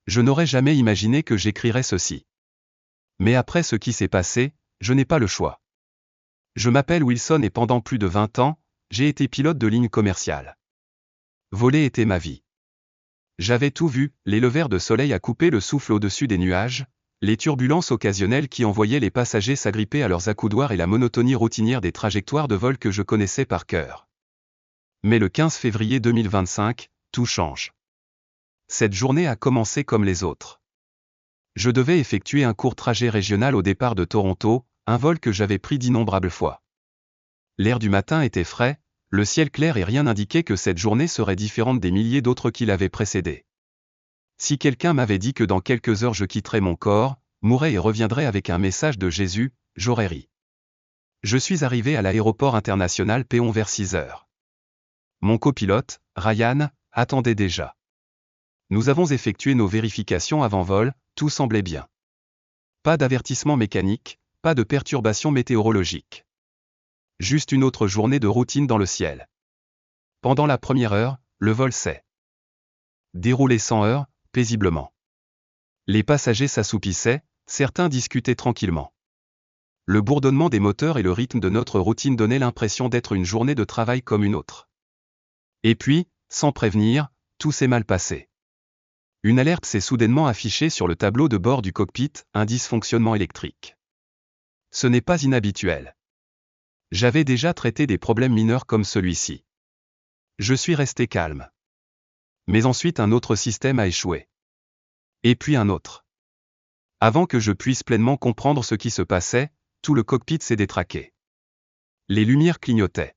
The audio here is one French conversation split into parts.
Je n'aurais jamais imaginé que j'écrirais ceci. Mais après ce qui s'est passé, je n'ai pas le choix. Je m'appelle Wilson et pendant plus de 20 ans, j'ai été pilote de ligne commerciale. Voler était ma vie. J'avais tout vu, les levers de soleil à couper le souffle au-dessus des nuages, les turbulences occasionnelles qui envoyaient les passagers s'agripper à leurs accoudoirs et la monotonie routinière des trajectoires de vol que je connaissais par cœur. Mais le 15 février 2025, tout change. Cette journée a commencé comme les autres. Je devais effectuer un court trajet régional au départ de Toronto, un vol que j'avais pris d'innombrables fois. L'air du matin était frais, le ciel clair et rien n'indiquait que cette journée serait différente des milliers d'autres qui l'avaient précédée. Si quelqu'un m'avait dit que dans quelques heures je quitterais mon corps, mourrais et reviendrais avec un message de Jésus, j'aurais ri. Je suis arrivé à l'aéroport international Péon vers 6 heures. Mon copilote, Ryan, attendait déjà. Nous avons effectué nos vérifications avant vol, tout semblait bien. Pas d'avertissement mécanique, pas de perturbation météorologique. Juste une autre journée de routine dans le ciel. Pendant la première heure, le vol s'est déroulé sans heurts, paisiblement. Les passagers s'assoupissaient, certains discutaient tranquillement. Le bourdonnement des moteurs et le rythme de notre routine donnaient l'impression d'être une journée de travail comme une autre. Et puis, sans prévenir, tout s'est mal passé. Une alerte s'est soudainement affichée sur le tableau de bord du cockpit, un dysfonctionnement électrique. Ce n'est pas inhabituel. J'avais déjà traité des problèmes mineurs comme celui-ci. Je suis resté calme. Mais ensuite un autre système a échoué. Et puis un autre. Avant que je puisse pleinement comprendre ce qui se passait, tout le cockpit s'est détraqué. Les lumières clignotaient.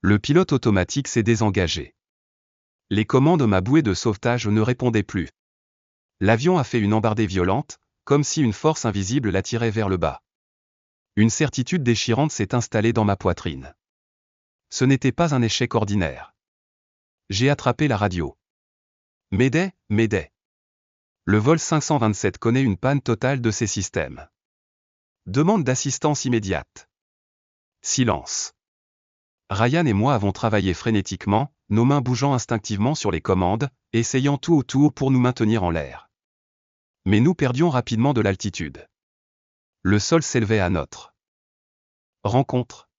Le pilote automatique s'est désengagé. Les commandes ma bouée de sauvetage ne répondaient plus. L'avion a fait une embardée violente, comme si une force invisible l'attirait vers le bas. Une certitude déchirante s'est installée dans ma poitrine. Ce n'était pas un échec ordinaire. J'ai attrapé la radio. Mayday, Mayday. Le vol 527 connaît une panne totale de ses systèmes. Demande d'assistance immédiate. Silence. Ryan et moi avons travaillé frénétiquement, nos mains bougeant instinctivement sur les commandes, essayant tout autour pour nous maintenir en l'air. Mais nous perdions rapidement de l'altitude. Le sol s'élevait à notre rencontre.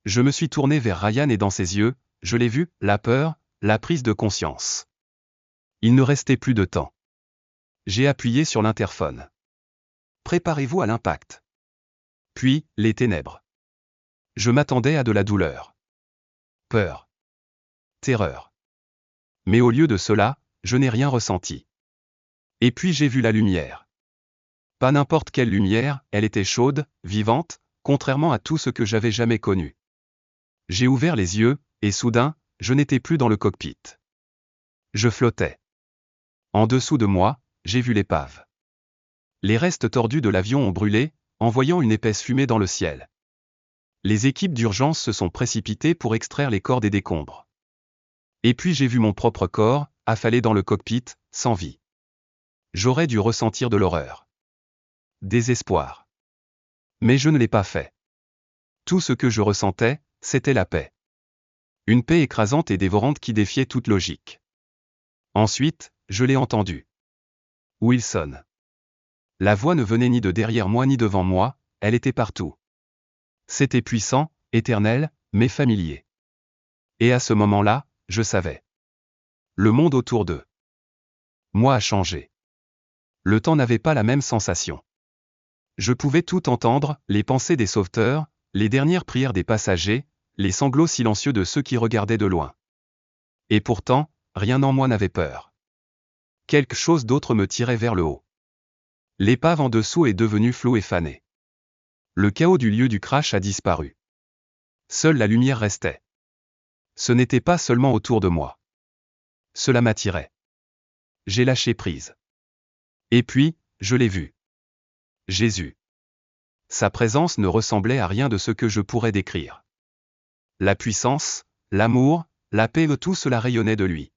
Je me suis tourné vers Ryan et dans ses yeux, je l'ai vu, la peur, la prise de conscience. Il ne restait plus de temps. J'ai appuyé sur l'interphone. Préparez-vous à l'impact. Puis, les ténèbres. Je m'attendais à de la douleur. Peur. Terreur. Mais au lieu de cela, je n'ai rien ressenti. Et puis j'ai vu la lumière. Pas n'importe quelle lumière, elle était chaude, vivante, contrairement à tout ce que j'avais jamais connu. J'ai ouvert les yeux, et soudain, je n'étais plus dans le cockpit. Je flottais. En dessous de moi, j'ai vu l'épave. Les restes tordus de l'avion ont brûlé, envoyant une épaisse fumée dans le ciel. Les équipes d'urgence se sont précipitées pour extraire les corps des décombres. Et puis j'ai vu mon propre corps, affalé dans le cockpit, sans vie. J'aurais dû ressentir de l'horreur. Désespoir. Mais je ne l'ai pas fait. Tout ce que je ressentais, c'était la paix. Une paix écrasante et dévorante qui défiait toute logique. Ensuite, je l'ai entendu. Wilson. La voix ne venait ni de derrière moi ni devant moi, elle était partout. C'était puissant, éternel, mais familier. Et à ce moment-là, je savais. Le monde autour d'eux. Moi a changé. Le temps n'avait pas la même sensation. Je pouvais tout entendre, les pensées des sauveteurs, les dernières prières des passagers, les sanglots silencieux de ceux qui regardaient de loin. Et pourtant, rien en moi n'avait peur. Quelque chose d'autre me tirait vers le haut. L'épave en dessous est devenue floue et fanée. Le chaos du lieu du crash a disparu. Seule la lumière restait. Ce n'était pas seulement autour de moi. Cela m'attirait. J'ai lâché prise. Et puis, je l'ai vu. Jésus. Sa présence ne ressemblait à rien de ce que je pourrais décrire. La puissance, l'amour, la paix, tout cela rayonnait de lui.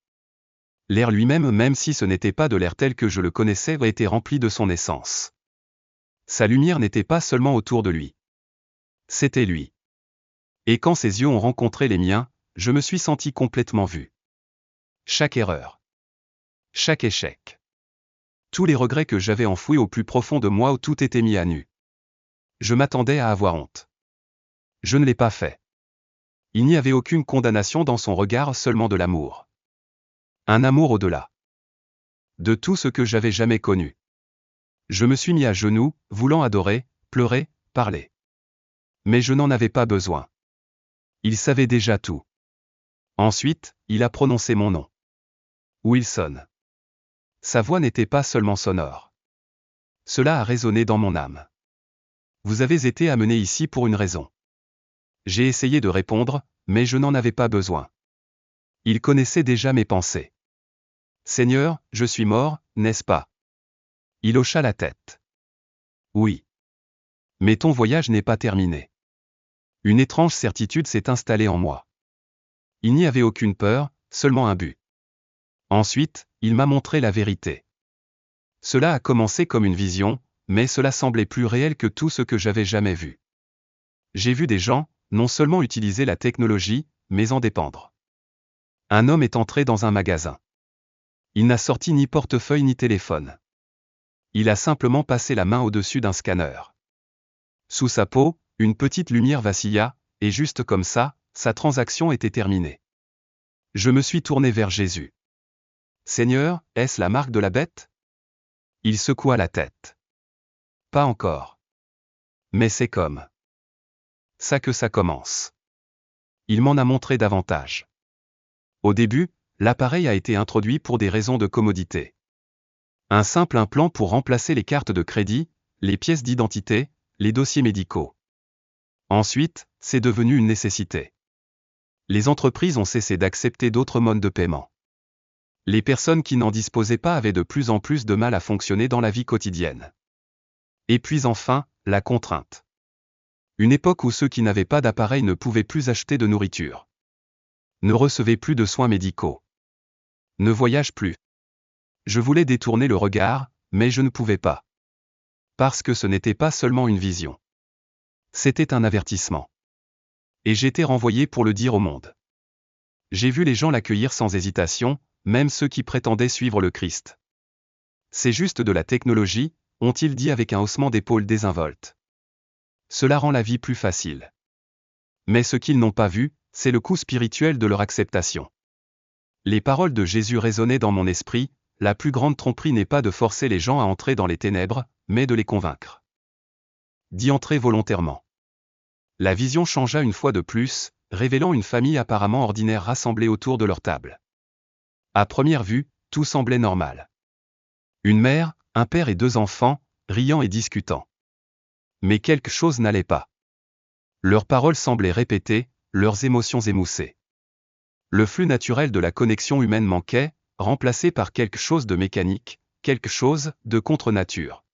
L'air lui-même, même si ce n'était pas de l'air tel que je le connaissais, était rempli de son essence. Sa lumière n'était pas seulement autour de lui. C'était lui. Et quand ses yeux ont rencontré les miens, je me suis senti complètement vu. Chaque erreur. Chaque échec. Tous les regrets que j'avais enfouis au plus profond de moi où tout était mis à nu. Je m'attendais à avoir honte. Je ne l'ai pas fait. Il n'y avait aucune condamnation dans son regard, seulement de l'amour. Un amour au-delà de tout ce que j'avais jamais connu. Je me suis mis à genoux, voulant adorer, pleurer, parler. Mais je n'en avais pas besoin. Il savait déjà tout. Ensuite, il a prononcé mon nom. Wilson. Sa voix n'était pas seulement sonore. Cela a résonné dans mon âme. Vous avez été amené ici pour une raison. J'ai essayé de répondre, mais je n'en avais pas besoin. Il connaissait déjà mes pensées. Seigneur, je suis mort, n'est-ce pas? Il hocha la tête. Oui. Mais ton voyage n'est pas terminé. Une étrange certitude s'est installée en moi. Il n'y avait aucune peur, seulement un but. Ensuite, il m'a montré la vérité. Cela a commencé comme une vision, mais cela semblait plus réel que tout ce que j'avais jamais vu. J'ai vu des gens, non seulement utiliser la technologie, mais en dépendre. Un homme est entré dans un magasin. Il n'a sorti ni portefeuille ni téléphone. Il a simplement passé la main au-dessus d'un scanner. Sous sa peau, une petite lumière vacilla, et juste comme ça, sa transaction était terminée. Je me suis tourné vers Jésus. Seigneur, est-ce la marque de la bête? Il secoua la tête. Pas encore. Mais c'est comme ça que ça commence. Il m'en a montré davantage. Au début, l'appareil a été introduit pour des raisons de commodité. Un simple implant pour remplacer les cartes de crédit, les pièces d'identité, les dossiers médicaux. Ensuite, c'est devenu une nécessité. Les entreprises ont cessé d'accepter d'autres modes de paiement. Les personnes qui n'en disposaient pas avaient de plus en plus de mal à fonctionner dans la vie quotidienne. Et puis enfin, la contrainte. Une époque où ceux qui n'avaient pas d'appareil ne pouvaient plus acheter de nourriture. Ne recevaient plus de soins médicaux. Ne voyagent plus. Je voulais détourner le regard, mais je ne pouvais pas. Parce que ce n'était pas seulement une vision. C'était un avertissement. Et j'étais renvoyé pour le dire au monde. J'ai vu les gens l'accueillir sans hésitation, même ceux qui prétendaient suivre le Christ. C'est juste de la technologie, ont-ils dit avec un haussement d'épaules désinvolte. Cela rend la vie plus facile. Mais ce qu'ils n'ont pas vu, c'est le coût spirituel de leur acceptation. Les paroles de Jésus résonnaient dans mon esprit, la plus grande tromperie n'est pas de forcer les gens à entrer dans les ténèbres, mais de les convaincre. D'y entrer volontairement. La vision changea une fois de plus, révélant une famille apparemment ordinaire rassemblée autour de leur table. À première vue, tout semblait normal. Une mère, un père et 2 enfants, riant et discutant. Mais quelque chose n'allait pas. Leurs paroles semblaient répétées, leurs émotions émoussées. Le flux naturel de la connexion humaine manquait, remplacé par quelque chose de mécanique, quelque chose de contre-nature.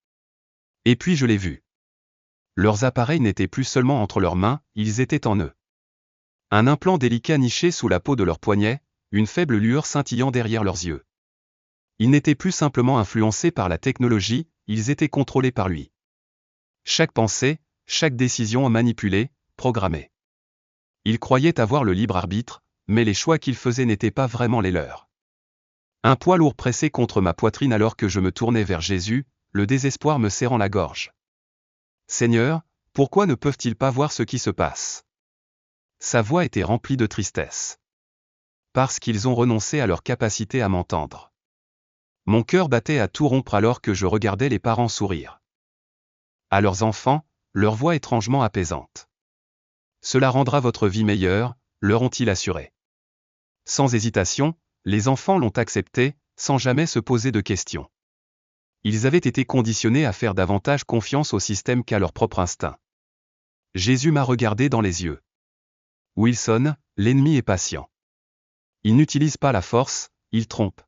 Et puis je l'ai vu. Leurs appareils n'étaient plus seulement entre leurs mains, ils étaient en eux. Un implant délicat niché sous la peau de leurs poignets, une faible lueur scintillant derrière leurs yeux. Ils n'étaient plus simplement influencés par la technologie, ils étaient contrôlés par lui. Chaque pensée, chaque décision manipulée, programmée. Ils croyaient avoir le libre arbitre, mais les choix qu'ils faisaient n'étaient pas vraiment les leurs. Un poids lourd pressé contre ma poitrine alors que je me tournais vers Jésus, le désespoir me serrant la gorge. Seigneur, pourquoi ne peuvent-ils pas voir ce qui se passe? Sa voix était remplie de tristesse. Parce qu'ils ont renoncé à leur capacité à m'entendre. Mon cœur battait à tout rompre alors que je regardais les parents sourire. À leurs enfants, leur voix étrangement apaisante. Cela rendra votre vie meilleure, leur ont-ils assuré. Sans hésitation, les enfants l'ont accepté, sans jamais se poser de questions. Ils avaient été conditionnés à faire davantage confiance au système qu'à leur propre instinct. Jésus m'a regardé dans les yeux. Wilson, l'ennemi est patient. Il n'utilise pas la force, il trompe.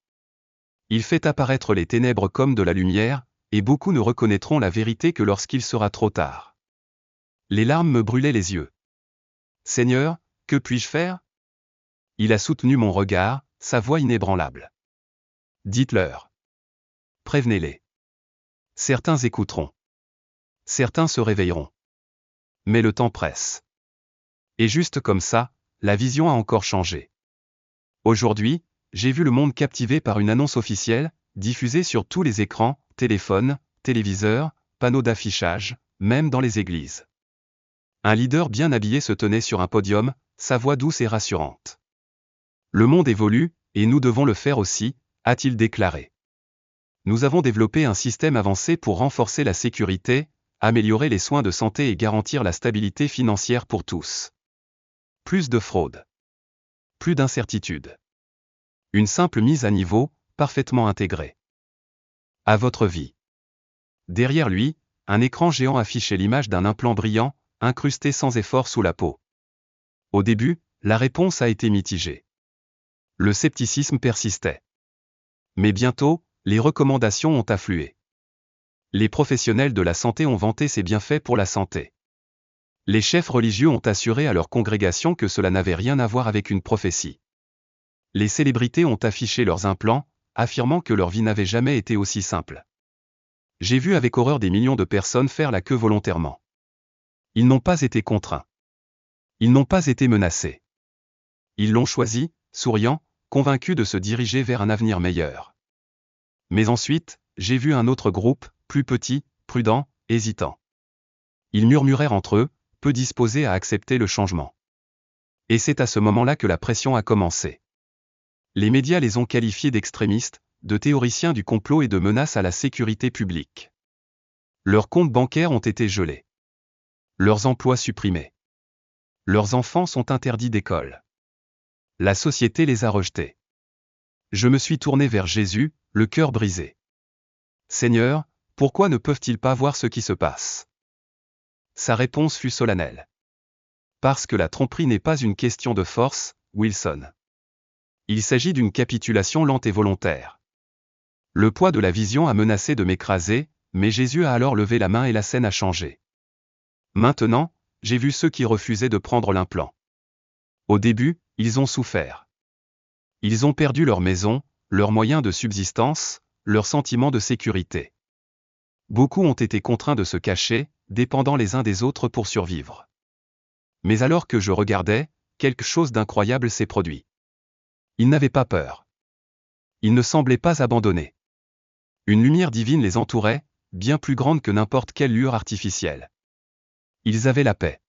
Il fait apparaître les ténèbres comme de la lumière, et beaucoup ne reconnaîtront la vérité que lorsqu'il sera trop tard. Les larmes me brûlaient les yeux. Seigneur, que puis-je faire? Il a soutenu mon regard, sa voix inébranlable. Dites-leur. Prévenez-les. Certains écouteront. Certains se réveilleront. Mais le temps presse. Et juste comme ça, la vision a encore changé. Aujourd'hui, j'ai vu le monde captivé par une annonce officielle, diffusée sur tous les écrans, téléphones, téléviseurs, panneaux d'affichage, même dans les églises. Un leader bien habillé se tenait sur un podium, sa voix douce et rassurante. Le monde évolue, et nous devons le faire aussi, a-t-il déclaré. Nous avons développé un système avancé pour renforcer la sécurité, améliorer les soins de santé et garantir la stabilité financière pour tous. Plus de fraude. Plus d'incertitude. Une simple mise à niveau, parfaitement intégrée. À votre vie. Derrière lui, un écran géant affichait l'image d'un implant brillant, incrusté sans effort sous la peau. Au début, la réponse a été mitigée. Le scepticisme persistait. Mais bientôt, les recommandations ont afflué. Les professionnels de la santé ont vanté ses bienfaits pour la santé. Les chefs religieux ont assuré à leur congrégation que cela n'avait rien à voir avec une prophétie. Les célébrités ont affiché leurs implants, affirmant que leur vie n'avait jamais été aussi simple. J'ai vu avec horreur des millions de personnes faire la queue volontairement. Ils n'ont pas été contraints. Ils n'ont pas été menacés. Ils l'ont choisi, souriant, convaincus de se diriger vers un avenir meilleur. Mais ensuite, j'ai vu un autre groupe, plus petit, prudent, hésitant. Ils murmurèrent entre eux, peu disposés à accepter le changement. Et c'est à ce moment-là que la pression a commencé. Les médias les ont qualifiés d'extrémistes, de théoriciens du complot et de menaces à la sécurité publique. Leurs comptes bancaires ont été gelés. Leurs emplois supprimés. Leurs enfants sont interdits d'école. La société les a rejetés. Je me suis tourné vers Jésus, le cœur brisé. Seigneur, pourquoi ne peuvent-ils pas voir ce qui se passe? Sa réponse fut solennelle. Parce que la tromperie n'est pas une question de force, Wilson. Il s'agit d'une capitulation lente et volontaire. Le poids de la vision a menacé de m'écraser, mais Jésus a alors levé la main et la scène a changé. Maintenant, j'ai vu ceux qui refusaient de prendre l'implant. Au début, ils ont souffert. Ils ont perdu leur maison, leurs moyens de subsistance, leur sentiment de sécurité. Beaucoup ont été contraints de se cacher, dépendant les uns des autres pour survivre. Mais alors que je regardais, quelque chose d'incroyable s'est produit. Ils n'avaient pas peur. Ils ne semblaient pas abandonnés. Une lumière divine les entourait, bien plus grande que n'importe quelle lueur artificielle. Ils avaient la paix.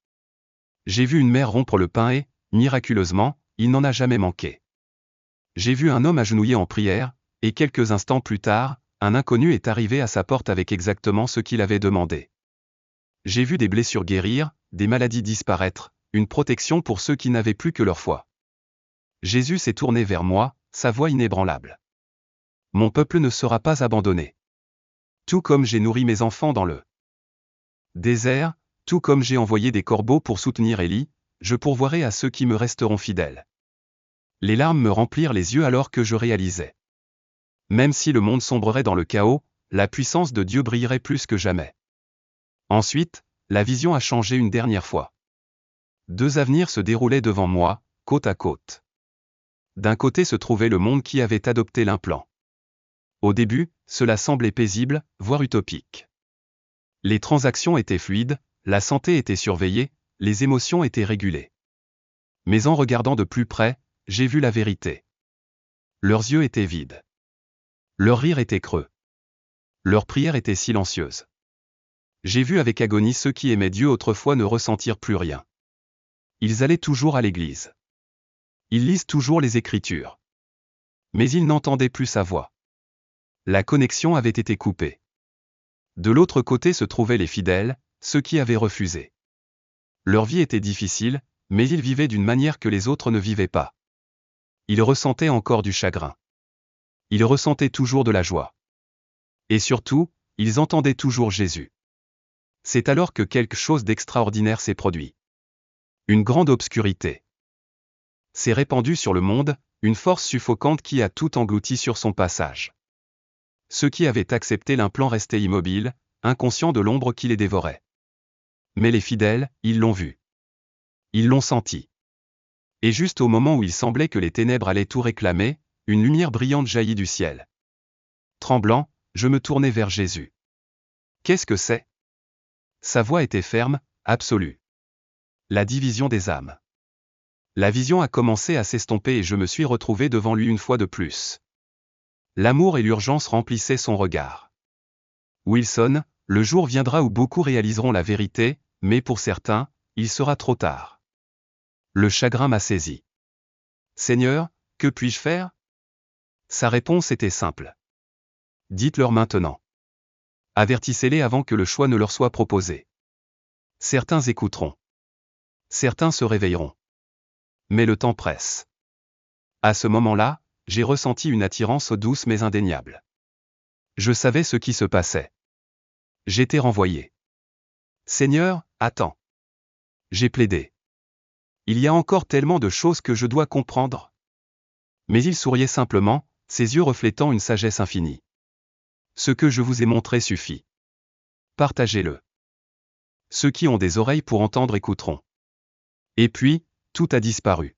J'ai vu une mère rompre le pain et, miraculeusement, il n'en a jamais manqué. J'ai vu un homme agenouillé en prière, et quelques instants plus tard, un inconnu est arrivé à sa porte avec exactement ce qu'il avait demandé. J'ai vu des blessures guérir, des maladies disparaître, une protection pour ceux qui n'avaient plus que leur foi. Jésus s'est tourné vers moi, sa voix inébranlable. Mon peuple ne sera pas abandonné. Tout comme j'ai nourri mes enfants dans le désert, tout comme j'ai envoyé des corbeaux pour soutenir Élie, je pourvoirai à ceux qui me resteront fidèles. Les larmes me remplirent les yeux alors que je réalisais. Même si le monde sombrerait dans le chaos, la puissance de Dieu brillerait plus que jamais. Ensuite, la vision a changé une dernière fois. Deux avenirs se déroulaient devant moi, côte à côte. D'un côté se trouvait le monde qui avait adopté l'implant. Au début, cela semblait paisible, voire utopique. Les transactions étaient fluides, la santé était surveillée, les émotions étaient régulées. Mais en regardant de plus près, j'ai vu la vérité. Leurs yeux étaient vides. Leur rire était creux. Leur prière était silencieuse. J'ai vu avec agonie ceux qui aimaient Dieu autrefois ne ressentir plus rien. Ils allaient toujours à l'église. Ils lisent toujours les Écritures. Mais ils n'entendaient plus sa voix. La connexion avait été coupée. De l'autre côté se trouvaient les fidèles, ceux qui avaient refusé. Leur vie était difficile, mais ils vivaient d'une manière que les autres ne vivaient pas. Ils ressentaient encore du chagrin. Ils ressentaient toujours de la joie. Et surtout, ils entendaient toujours Jésus. C'est alors que quelque chose d'extraordinaire s'est produit. Une grande obscurité s'est répandue sur le monde, une force suffocante qui a tout englouti sur son passage. Ceux qui avaient accepté l'implant restaient immobiles, inconscients de l'ombre qui les dévorait. Mais les fidèles, ils l'ont vu. Ils l'ont senti. Et juste au moment où il semblait que les ténèbres allaient tout réclamer, une lumière brillante jaillit du ciel. Tremblant, je me tournai vers Jésus. Qu'est-ce que c'est? Sa voix était ferme, absolue. La division des âmes. La vision a commencé à s'estomper et je me suis retrouvé devant lui une fois de plus. L'amour et l'urgence remplissaient son regard. Wilson, le jour viendra où beaucoup réaliseront la vérité, mais pour certains, il sera trop tard. Le chagrin m'a saisi. Seigneur, que puis-je faire? Sa réponse était simple. Dites-leur maintenant. Avertissez-les avant que le choix ne leur soit proposé. Certains écouteront. Certains se réveilleront. Mais le temps presse. À ce moment-là, j'ai ressenti une attirance douce mais indéniable. Je savais ce qui se passait. J'étais renvoyé. Seigneur, attends. J'ai plaidé. Il y a encore tellement de choses que je dois comprendre. Mais il souriait simplement, ses yeux reflétant une sagesse infinie. Ce que je vous ai montré suffit. Partagez-le. Ceux qui ont des oreilles pour entendre écouteront. Et puis, tout a disparu.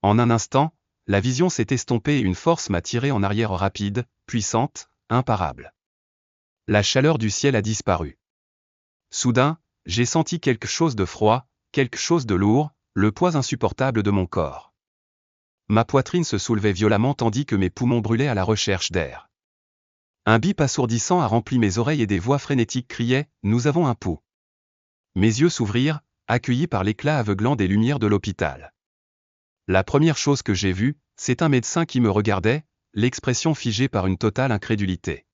En un instant, la vision s'est estompée et une force m'a tiré en arrière rapide, puissante, imparable. La chaleur du ciel a disparu. Soudain, j'ai senti quelque chose de froid, quelque chose de lourd, le poids insupportable de mon corps. Ma poitrine se soulevait violemment tandis que mes poumons brûlaient à la recherche d'air. Un bip assourdissant a rempli mes oreilles et des voix frénétiques criaient « Nous avons un pouls ». Mes yeux s'ouvrirent, accueillis par l'éclat aveuglant des lumières de l'hôpital. La première chose que j'ai vue, c'est un médecin qui me regardait, l'expression figée par une totale incrédulité.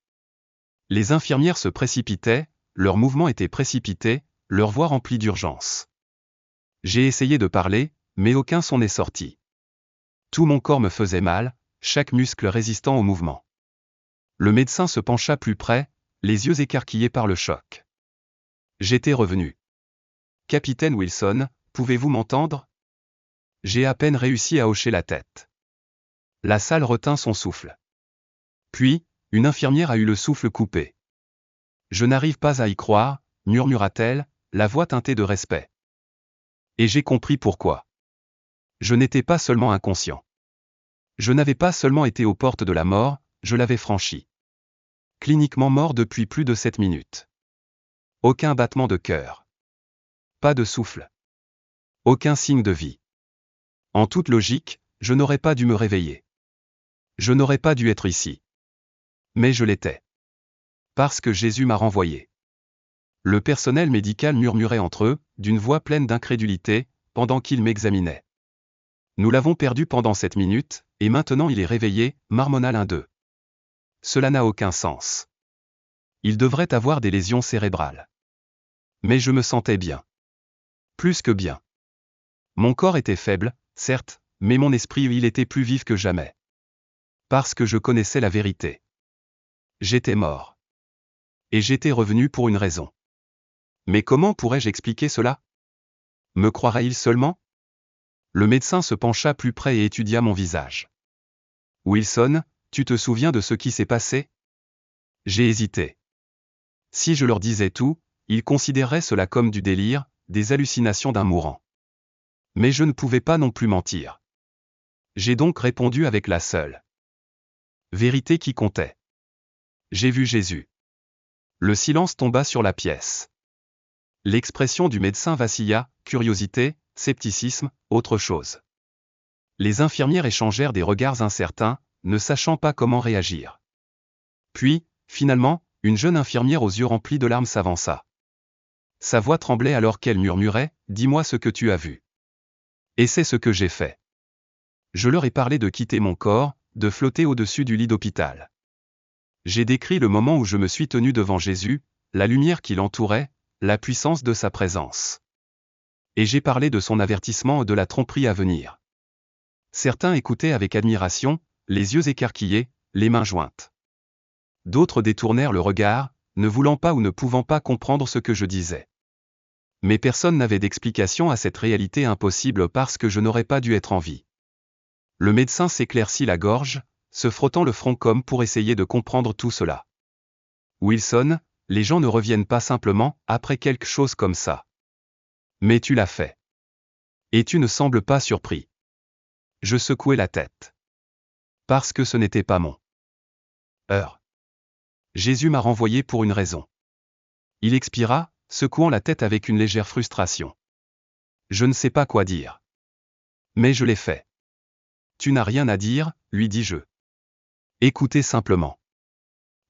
Les infirmières se précipitaient, leurs mouvements étaient précipités, leur voix remplie d'urgence. J'ai essayé de parler, mais aucun son n'est sorti. Tout mon corps me faisait mal, chaque muscle résistant au mouvement. Le médecin se pencha plus près, les yeux écarquillés par le choc. J'étais revenu. Capitaine Wilson, pouvez-vous m'entendre? J'ai à peine réussi à hocher la tête. La salle retint son souffle. Puis, une infirmière a eu le souffle coupé. Je n'arrive pas à y croire, murmura-t-elle, la voix teintée de respect. Et j'ai compris pourquoi. Je n'étais pas seulement inconscient. Je n'avais pas seulement été aux portes de la mort, je l'avais franchie. Cliniquement mort depuis plus de 7 minutes. Aucun battement de cœur. Pas de souffle. Aucun signe de vie. En toute logique, je n'aurais pas dû me réveiller. Je n'aurais pas dû être ici. Mais je l'étais. Parce que Jésus m'a renvoyé. Le personnel médical murmurait entre eux, d'une voix pleine d'incrédulité, pendant qu'ils m'examinaient. Nous l'avons perdu pendant 7 minutes, et maintenant il est réveillé, marmonna l'un d'eux. Cela n'a aucun sens. Il devrait avoir des lésions cérébrales. Mais je me sentais bien. Plus que bien. Mon corps était faible, certes, mais mon esprit il était plus vif que jamais. Parce que je connaissais la vérité. J'étais mort. Et j'étais revenu pour une raison. Mais comment pourrais-je expliquer cela? Me croirait-il seulement? Le médecin se pencha plus près et étudia mon visage. Wilson, tu te souviens de ce qui s'est passé? J'ai hésité. Si je leur disais tout, ils considéreraient cela comme du délire, des hallucinations d'un mourant. Mais je ne pouvais pas non plus mentir. J'ai donc répondu avec la seule vérité qui comptait. J'ai vu Jésus. Le silence tomba sur la pièce. L'expression du médecin vacilla, curiosité, scepticisme, autre chose. Les infirmières échangèrent des regards incertains, ne sachant pas comment réagir. Puis, finalement, une jeune infirmière aux yeux remplis de larmes s'avança. Sa voix tremblait alors qu'elle murmurait « Dis-moi ce que tu as vu. » Et c'est ce que j'ai fait. Je leur ai parlé de quitter mon corps, de flotter au-dessus du lit d'hôpital. J'ai décrit le moment où je me suis tenu devant Jésus, la lumière qui l'entourait, la puissance de sa présence. Et j'ai parlé de son avertissement et de la tromperie à venir. Certains écoutaient avec admiration, les yeux écarquillés, les mains jointes. D'autres détournèrent le regard, ne voulant pas ou ne pouvant pas comprendre ce que je disais. Mais personne n'avait d'explication à cette réalité impossible parce que je n'aurais pas dû être en vie. Le médecin s'éclaircit la gorge, se frottant le front comme pour essayer de comprendre tout cela. Wilson, les gens ne reviennent pas simplement après quelque chose comme ça. Mais tu l'as fait. Et tu ne sembles pas surpris. Je secouai la tête. Parce que ce n'était pas mon heure. Jésus m'a renvoyé pour une raison. Il expira, secouant la tête avec une légère frustration. Je ne sais pas quoi dire. Mais je l'ai fait. Tu n'as rien à dire, lui dis-je. Écoutez simplement.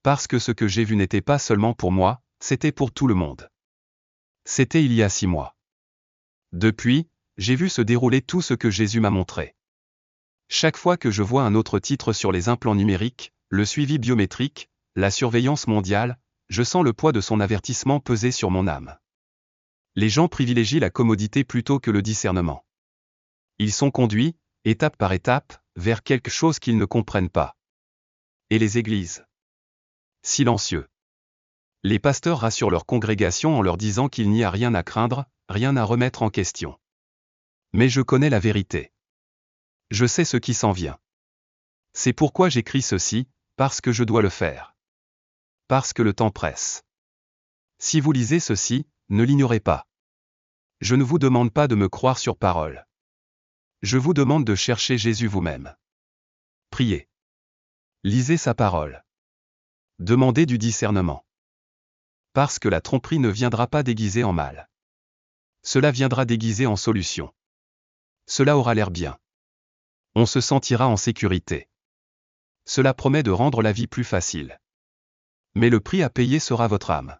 Parce que ce que j'ai vu n'était pas seulement pour moi, c'était pour tout le monde. C'était il y a 6 mois. Depuis, j'ai vu se dérouler tout ce que Jésus m'a montré. Chaque fois que je vois un autre titre sur les implants numériques, le suivi biométrique, la surveillance mondiale, je sens le poids de son avertissement peser sur mon âme. Les gens privilégient la commodité plutôt que le discernement. Ils sont conduits, étape par étape, vers quelque chose qu'ils ne comprennent pas. Et les églises? Silencieux. Les pasteurs rassurent leur congrégation en leur disant qu'il n'y a rien à craindre, rien à remettre en question. Mais je connais la vérité. Je sais ce qui s'en vient. C'est pourquoi j'écris ceci, parce que je dois le faire. Parce que le temps presse. Si vous lisez ceci, ne l'ignorez pas. Je ne vous demande pas de me croire sur parole. Je vous demande de chercher Jésus vous-même. Priez. Lisez sa parole. Demandez du discernement. Parce que la tromperie ne viendra pas déguisée en mal. Cela viendra déguisé en solution. Cela aura l'air bien. On se sentira en sécurité. Cela promet de rendre la vie plus facile. Mais le prix à payer sera votre âme.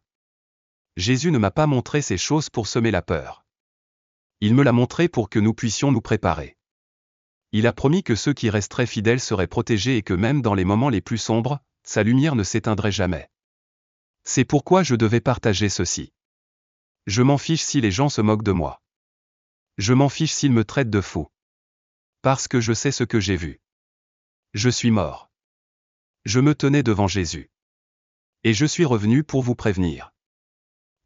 Jésus ne m'a pas montré ces choses pour semer la peur. Il me l'a montré pour que nous puissions nous préparer. Il a promis que ceux qui resteraient fidèles seraient protégés et que même dans les moments les plus sombres, sa lumière ne s'éteindrait jamais. C'est pourquoi je devais partager ceci. Je m'en fiche si les gens se moquent de moi. Je m'en fiche s'ils me traitent de fou. Parce que je sais ce que j'ai vu. Je suis mort. Je me tenais devant Jésus. Et je suis revenu pour vous prévenir.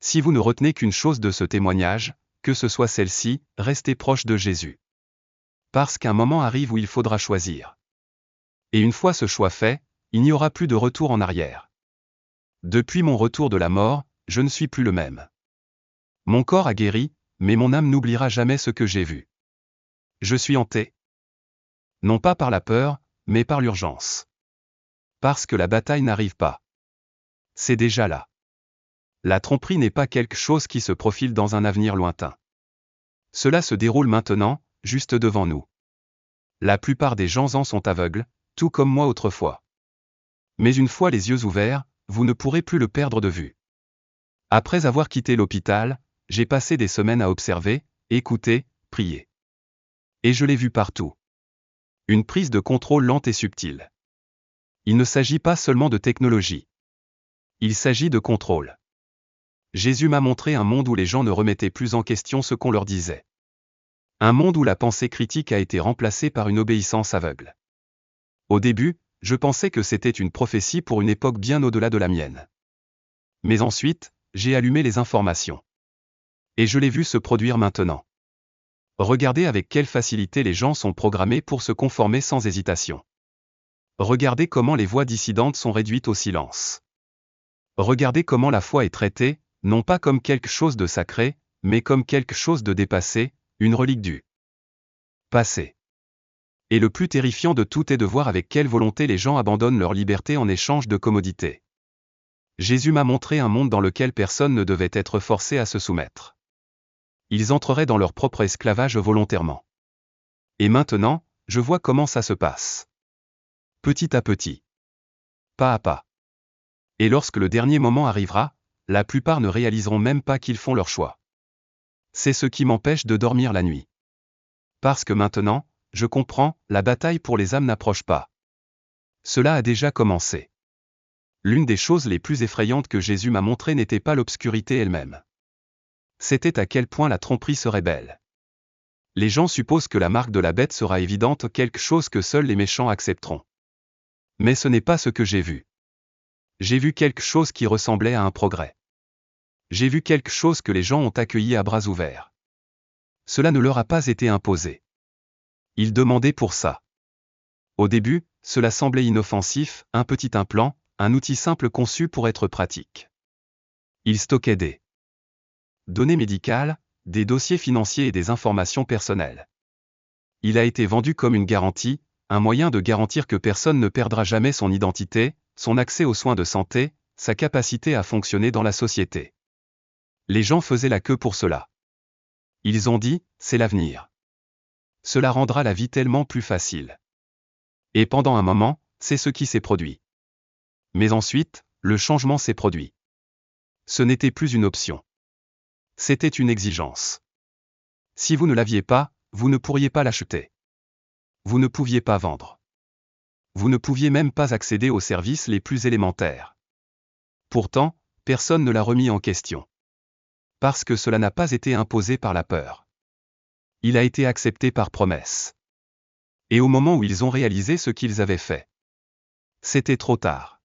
Si vous ne retenez qu'une chose de ce témoignage, que ce soit celle-ci, restez proche de Jésus. Parce qu'un moment arrive où il faudra choisir. Et une fois ce choix fait, il n'y aura plus de retour en arrière. Depuis mon retour de la mort, je ne suis plus le même. Mon corps a guéri, mais mon âme n'oubliera jamais ce que j'ai vu. Je suis hanté. Non pas par la peur, mais par l'urgence. Parce que la bataille n'arrive pas. C'est déjà là. La tromperie n'est pas quelque chose qui se profile dans un avenir lointain. Cela se déroule maintenant, juste devant nous. La plupart des gens en sont aveugles, tout comme moi autrefois. Mais une fois les yeux ouverts, vous ne pourrez plus le perdre de vue. Après avoir quitté l'hôpital, j'ai passé des semaines à observer, écouter, prier. Et je l'ai vu partout. Une prise de contrôle lente et subtile. Il ne s'agit pas seulement de technologie. Il s'agit de contrôle. Jésus m'a montré un monde où les gens ne remettaient plus en question ce qu'on leur disait. Un monde où la pensée critique a été remplacée par une obéissance aveugle. Au début, je pensais que c'était une prophétie pour une époque bien au-delà de la mienne. Mais ensuite, j'ai allumé les informations. Et je l'ai vu se produire maintenant. Regardez avec quelle facilité les gens sont programmés pour se conformer sans hésitation. Regardez comment les voix dissidentes sont réduites au silence. Regardez comment la foi est traitée, non pas comme quelque chose de sacré, mais comme quelque chose de dépassé, une relique du passé. Et le plus terrifiant de tout est de voir avec quelle volonté les gens abandonnent leur liberté en échange de commodités. Jésus m'a montré un monde dans lequel personne ne devait être forcé à se soumettre. Ils entreraient dans leur propre esclavage volontairement. Et maintenant, je vois comment ça se passe. Petit à petit. Pas à pas. Et lorsque le dernier moment arrivera, la plupart ne réaliseront même pas qu'ils font leur choix. C'est ce qui m'empêche de dormir la nuit. Parce que maintenant, je comprends, la bataille pour les âmes n'approche pas. Cela a déjà commencé. L'une des choses les plus effrayantes que Jésus m'a montrées n'était pas l'obscurité elle-même. C'était à quel point la tromperie serait belle. Les gens supposent que la marque de la bête sera évidente, quelque chose que seuls les méchants accepteront. Mais ce n'est pas ce que j'ai vu. J'ai vu quelque chose qui ressemblait à un progrès. J'ai vu quelque chose que les gens ont accueilli à bras ouverts. Cela ne leur a pas été imposé. Ils demandaient pour ça. Au début, cela semblait inoffensif, un petit implant, un outil simple conçu pour être pratique. Ils stockaient des données médicales, des dossiers financiers et des informations personnelles. Il a été vendu comme une garantie, un moyen de garantir que personne ne perdra jamais son identité, son accès aux soins de santé, sa capacité à fonctionner dans la société. Les gens faisaient la queue pour cela. Ils ont dit, c'est l'avenir. Cela rendra la vie tellement plus facile. Et pendant un moment, C'est ce qui s'est produit. Mais ensuite, le changement s'est produit. Ce n'était plus une option. C'était une exigence. Si vous ne l'aviez pas, vous ne pourriez pas l'acheter. Vous ne pouviez pas vendre. Vous ne pouviez même pas accéder aux services les plus élémentaires. Pourtant, personne ne l'a remis en question. Parce que cela n'a pas été imposé par la peur. Il a été accepté par promesse. Et au moment où ils ont réalisé ce qu'ils avaient fait, c'était trop tard.